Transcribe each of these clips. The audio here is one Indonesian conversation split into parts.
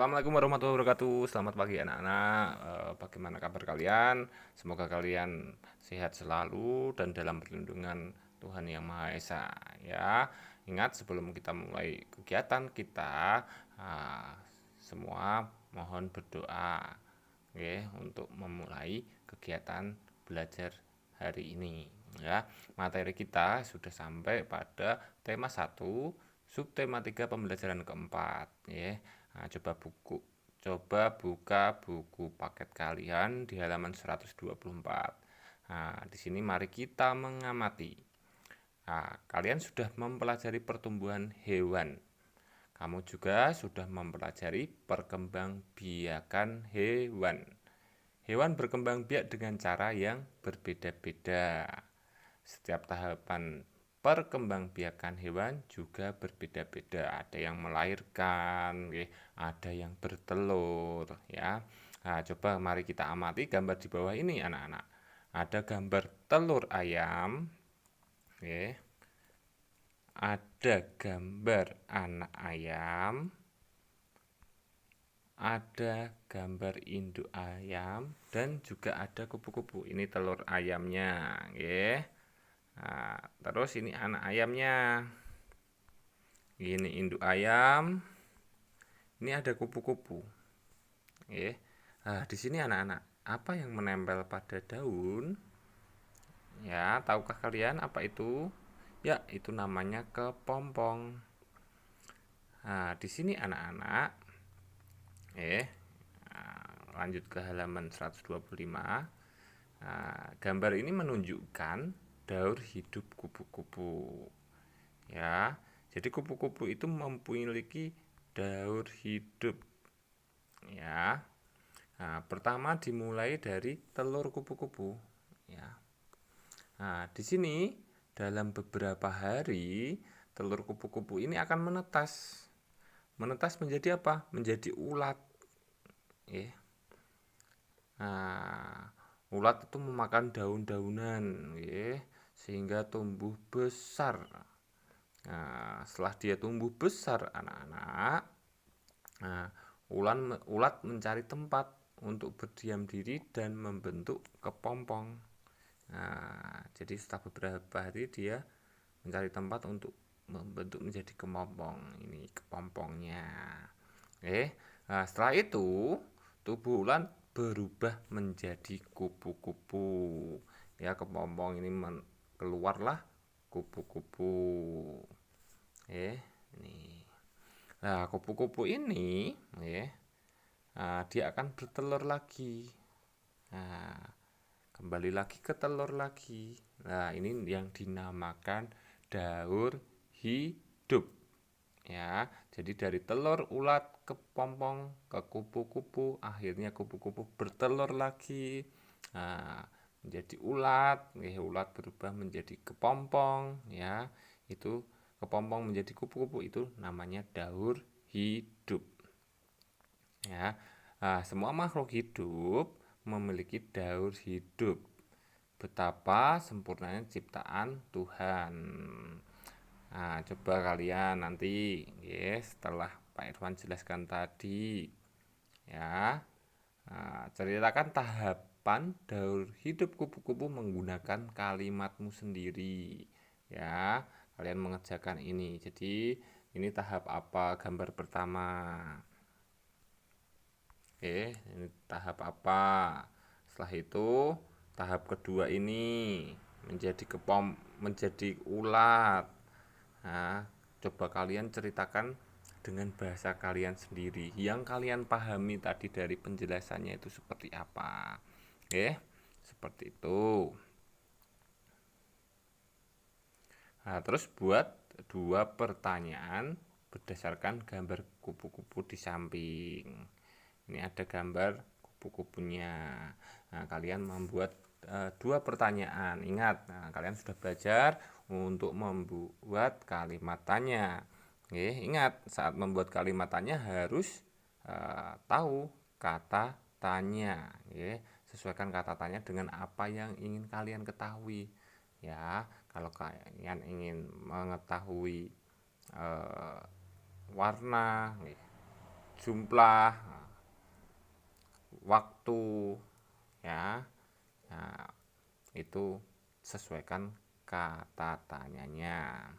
Assalamualaikum warahmatullahi wabarakatuh. Selamat pagi anak-anak. Bagaimana kabar kalian? Semoga kalian sehat selalu dan dalam perlindungan Tuhan Yang Maha Esa. Ya, ingat sebelum kita mulai kegiatan kita, uh, semua mohon berdoa, oke, untuk memulai kegiatan belajar hari ini. Ya, materi kita sudah sampai pada tema 1, subtema 3 pembelajaran keempat. Ya. Nah, coba buka buku paket kalian di halaman 124. Nah, di sini mari kita mengamati. Nah, kalian sudah mempelajari pertumbuhan hewan. Kamu juga sudah mempelajari perkembangbiakan hewan. Hewan berkembang biak dengan cara yang berbeda-beda. Setiap tahapan perkembangbiakan hewan juga berbeda-beda. Ada yang melahirkan, ada yang bertelur, ya. Nah, coba mari kita amati gambar di bawah ini, anak-anak. Ada gambar telur ayam, ada gambar anak ayam, ada gambar induk ayam, dan juga ada kupu-kupu. Ini telur ayamnya, Nah, terus ini anak ayamnya. Ini induk ayam. Ini ada kupu-kupu. Nah, di sini anak-anak, apa yang menempel pada daun? Ya, tahukah kalian apa itu? Ya, itu namanya kepompong. Nah, di sini anak-anak, lanjut ke halaman 125. Nah, gambar ini menunjukkan daur hidup kupu-kupu. Ya, jadi kupu-kupu itu memiliki daur hidup. Ya. Nah, pertama dimulai dari telur kupu-kupu. Ya. Nah, di sini dalam beberapa hari telur kupu-kupu ini akan menetas. Menetas menjadi apa? Menjadi ulat. Nah, ulat itu memakan daun-daunan, sehingga tumbuh besar. Nah, setelah dia tumbuh besar, anak-anak, nah, ulat mencari tempat untuk berdiam diri dan membentuk kepompong. Nah, jadi setelah beberapa hari dia mencari tempat untuk membentuk menjadi kepompong. Ini kepompongnya. Nah, setelah itu tubuh ulat berubah menjadi kupu-kupu. Ya, kepompong ini keluarlah kupu-kupu. Ini. Nah, kupu-kupu ini, dia akan bertelur lagi. Nah, kembali lagi ke telur lagi. Nah, ini yang dinamakan daur hidup. Ya, jadi dari telur ulat ke pompong ke kupu-kupu, akhirnya kupu-kupu bertelur lagi. Nah, menjadi ulat, ulat berubah menjadi kepompong, ya. Itu kepompong menjadi kupu-kupu, itu namanya daur hidup. Ya. Nah, semua makhluk hidup memiliki daur hidup. Betapa sempurnanya ciptaan Tuhan. Nah, coba kalian nanti, setelah Pak Irwan jelaskan tadi, ya, ceritakan tahapan daur hidup kupu-kupu menggunakan kalimatmu sendiri. Ya, kalian mengerjakan ini. Jadi, ini tahap apa? Gambar pertama. Ini tahap apa? Setelah itu, tahap kedua ini menjadi ulat. Nah, coba kalian ceritakan dengan bahasa kalian sendiri yang kalian pahami tadi dari penjelasannya itu seperti apa. Seperti itu. Nah, terus buat 2 pertanyaan berdasarkan gambar kupu-kupu di samping. Ini ada gambar kupu-kupunya. Nah, kalian membuat 2 pertanyaan. Ingat, kalian sudah belajar untuk membuat kalimat tanya. Ingat, saat membuat kalimat tanya harus tahu kata tanya. Sesuaikan kata tanya dengan apa yang ingin kalian ketahui. Ya, kalau kalian ingin mengetahui warna, jumlah, waktu, ya. Nah, itu sesuaikan kata tanyanya.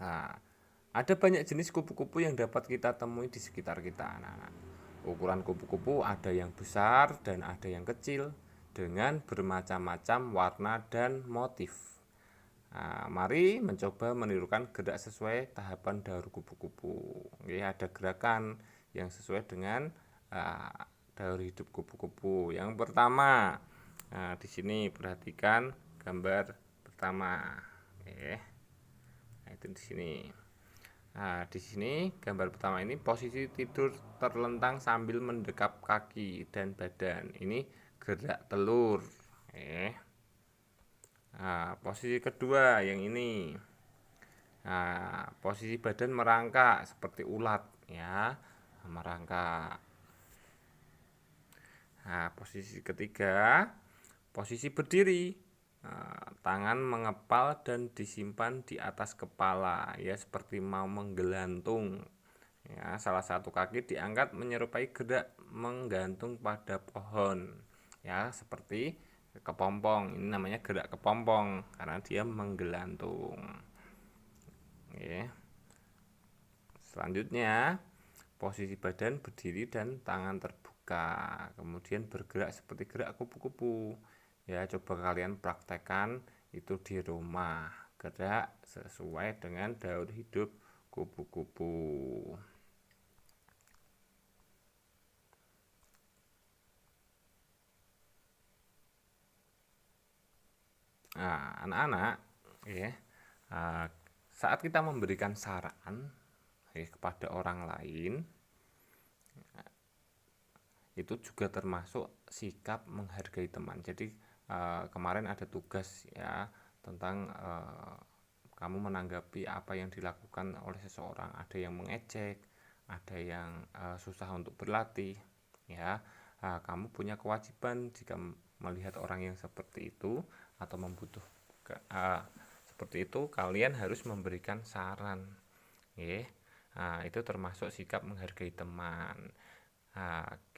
Nah, ada banyak jenis kupu-kupu yang dapat kita temui di sekitar kita. Nah, ukuran kupu-kupu ada yang besar dan ada yang kecil dengan bermacam-macam warna dan motif. Nah, mari mencoba menirukan gerak sesuai tahapan daur kupu-kupu. Oke, ada gerakan yang sesuai dengan daur hidup kupu-kupu. Yang pertama, nah, di sini perhatikan gambar pertama. Oke, nah, itu di sini. Nah, di sini gambar pertama ini posisi tidur terlentang sambil mendekap kaki dan badan. Ini gerak telur. Nah, posisi kedua yang ini. Nah, posisi badan merangkak seperti ulat, ya, merangkak. Nah, posisi ketiga, posisi berdiri. Nah, tangan mengepal dan disimpan di atas kepala, ya, seperti mau menggelantung. Ya, salah satu kaki diangkat menyerupai gerak menggantung pada pohon, ya, seperti kepompong. Ini namanya gerak kepompong karena dia menggelantung. Oke. Selanjutnya, posisi badan berdiri dan tangan terbuka, kemudian bergerak seperti gerak kupu-kupu. Ya, coba kalian praktekkan itu di rumah, gerak sesuai dengan daur hidup kupu-kupu. Nah, anak-anak, ya, saat kita memberikan saran kepada orang lain, itu juga termasuk sikap menghargai teman. Jadi kemarin ada tugas, ya, tentang kamu menanggapi apa yang dilakukan oleh seseorang. Ada yang mengejek, ada yang susah untuk berlatih, ya. Kamu punya kewajiban jika melihat orang yang seperti itu atau membutuhkan seperti itu, kalian harus memberikan saran, ya. Itu termasuk sikap menghargai teman.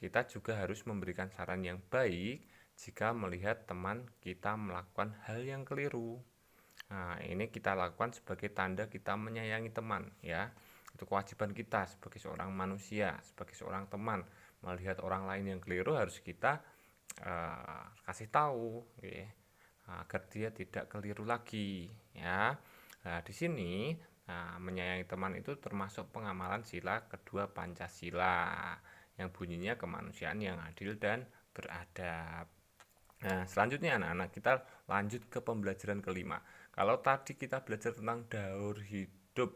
Kita juga harus memberikan saran yang baik jika melihat teman kita melakukan hal yang keliru. Ini kita lakukan sebagai tanda kita menyayangi teman, ya. Itu kewajiban kita sebagai seorang manusia, sebagai seorang teman. Melihat orang lain yang keliru harus kita kasih tahu, ya, agar dia tidak keliru lagi, ya. Di sini menyayangi teman itu termasuk pengamalan sila kedua Pancasila yang bunyinya kemanusiaan yang adil dan beradab. Nah, selanjutnya anak-anak, kita lanjut ke pembelajaran kelima. Kalau tadi kita belajar tentang daur hidup,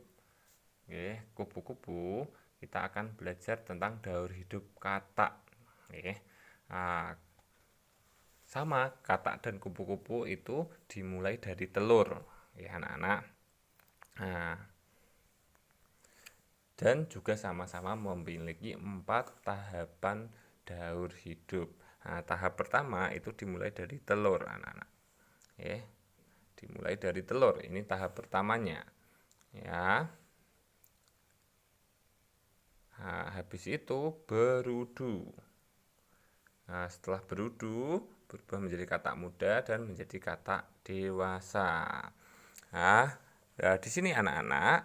oke, kupu-kupu, kita akan belajar tentang daur hidup katak. Oke. Nah, sama, katak dan kupu-kupu itu dimulai dari telur, ya anak-anak. Nah, dan juga sama-sama memiliki 4 tahapan daur hidup. Nah, tahap pertama itu dimulai dari telur, anak-anak. Dimulai dari telur, ini tahap pertamanya, ya. Nah, habis itu berudu. Nah, setelah berudu berubah menjadi katak muda dan menjadi katak dewasa. Nah, di sini anak-anak,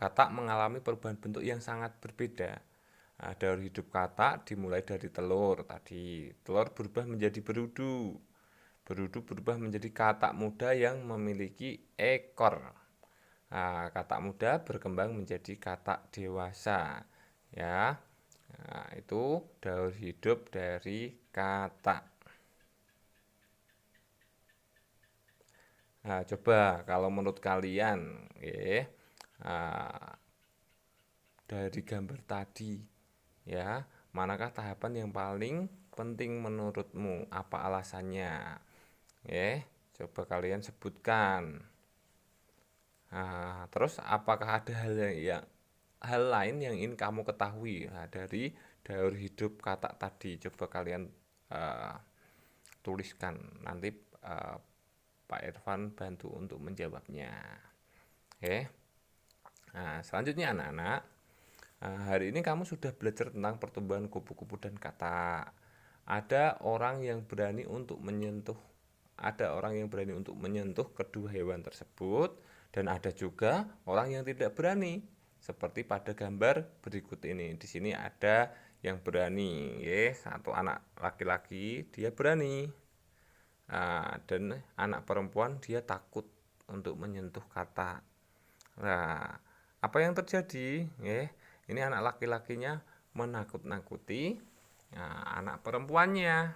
katak mengalami perubahan bentuk yang sangat berbeda. Daur hidup katak dimulai dari telur tadi. Telur berubah menjadi berudu. Berudu berubah menjadi katak muda yang memiliki ekor. Katak muda berkembang menjadi katak dewasa, ya. Itu daur hidup dari katak. Coba kalau menurut kalian, dari gambar tadi, ya, manakah tahapan yang paling penting menurutmu? Apa alasannya? Coba kalian sebutkan. Terus apakah ada hal lain yang ingin kamu ketahui dari daur hidup katak tadi? Coba kalian tuliskan. Nanti Pak Irfan bantu untuk menjawabnya. Nah, selanjutnya anak-anak, hari ini kamu sudah belajar tentang pertumbuhan kupu-kupu dan kata. Ada orang yang berani untuk menyentuh kedua hewan tersebut, dan ada juga orang yang tidak berani. Seperti pada gambar berikut ini. Di sini ada yang berani, ya, satu anak laki-laki dia berani. Dan anak perempuan dia takut untuk menyentuh kata. Nah, apa yang terjadi? Ini anak laki-lakinya menakut-nakuti anak perempuannya.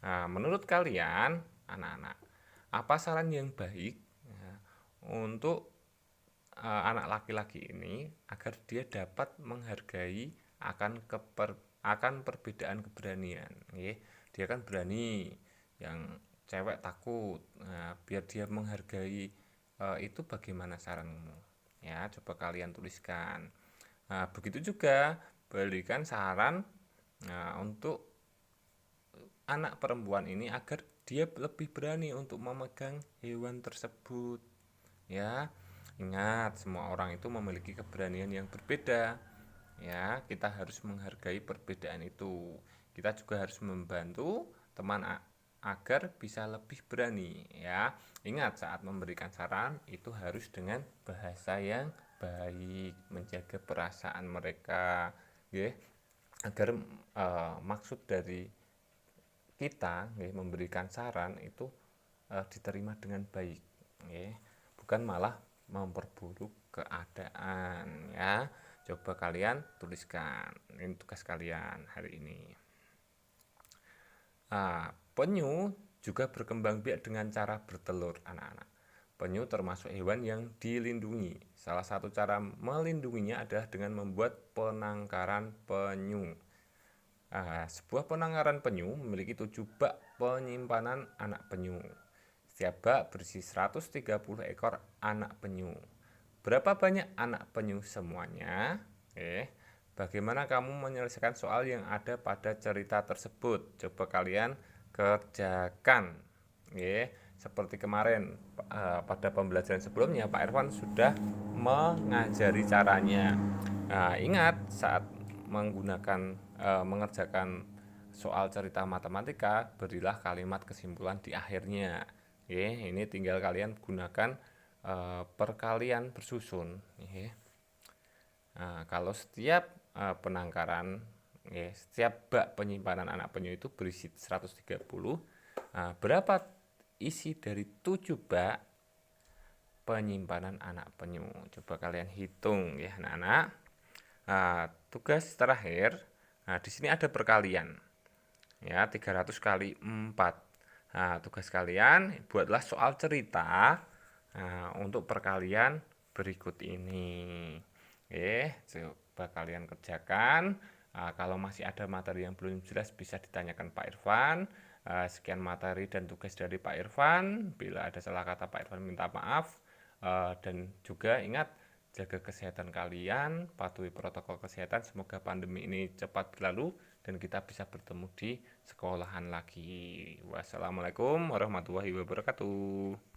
Nah, menurut kalian, anak-anak, apa saran yang baik untuk anak laki-laki ini agar dia dapat menghargai akan perbedaan keberanian? Dia kan berani, yang cewek takut. Nah, biar dia menghargai itu bagaimana saranmu? Ya, coba kalian tuliskan. Nah, begitu juga berikan saran untuk anak perempuan ini agar dia lebih berani untuk memegang hewan tersebut. Ya, ingat semua orang itu memiliki keberanian yang berbeda. Ya, kita harus menghargai perbedaan itu. Kita juga harus membantu teman agar bisa lebih berani, ya. Ingat, saat memberikan saran itu harus dengan bahasa yang baik, menjaga perasaan mereka, ya, agar maksud dari kita memberikan saran itu diterima dengan baik, bukan malah memperburuk keadaan, ya. Coba kalian tuliskan, ini tugas kalian hari ini. Penyu juga berkembang biak dengan cara bertelur, anak-anak. Penyu termasuk hewan yang dilindungi. Salah satu cara melindunginya adalah dengan membuat penangkaran penyu. Sebuah penangkaran penyu memiliki 7 bak penyimpanan anak penyu. Setiap bak berisi 130 ekor anak penyu. Berapa banyak anak penyu semuanya? Bagaimana kamu menyelesaikan soal yang ada pada cerita tersebut? Coba kalian kerjakan. Seperti kemarin pada pembelajaran sebelumnya Pak Irfan sudah mengajari caranya. Ingat, saat mengerjakan soal cerita matematika, berilah kalimat kesimpulan di akhirnya. Ini tinggal kalian gunakan perkalian bersusun. Kalau setiap penangkaran, setiap bak penyimpanan anak penyu itu berisi 130, berapa isi dari 7 bak penyimpanan anak penyu? Coba kalian hitung, ya anak-anak. Tugas terakhir, di sini ada perkalian, ya, 300 kali 4. Tugas kalian buatlah soal cerita untuk perkalian berikut ini. Coba kalian kerjakan. Kalau masih ada materi yang belum jelas bisa ditanyakan Pak Irfan. Sekian materi dan tugas dari Pak Irfan. Bila ada salah kata Pak Irfan minta maaf. Dan juga ingat, jaga kesehatan kalian, patuhi protokol kesehatan. Semoga pandemi ini cepat berlalu dan kita bisa bertemu di sekolahan lagi. Wassalamualaikum warahmatullahi wabarakatuh.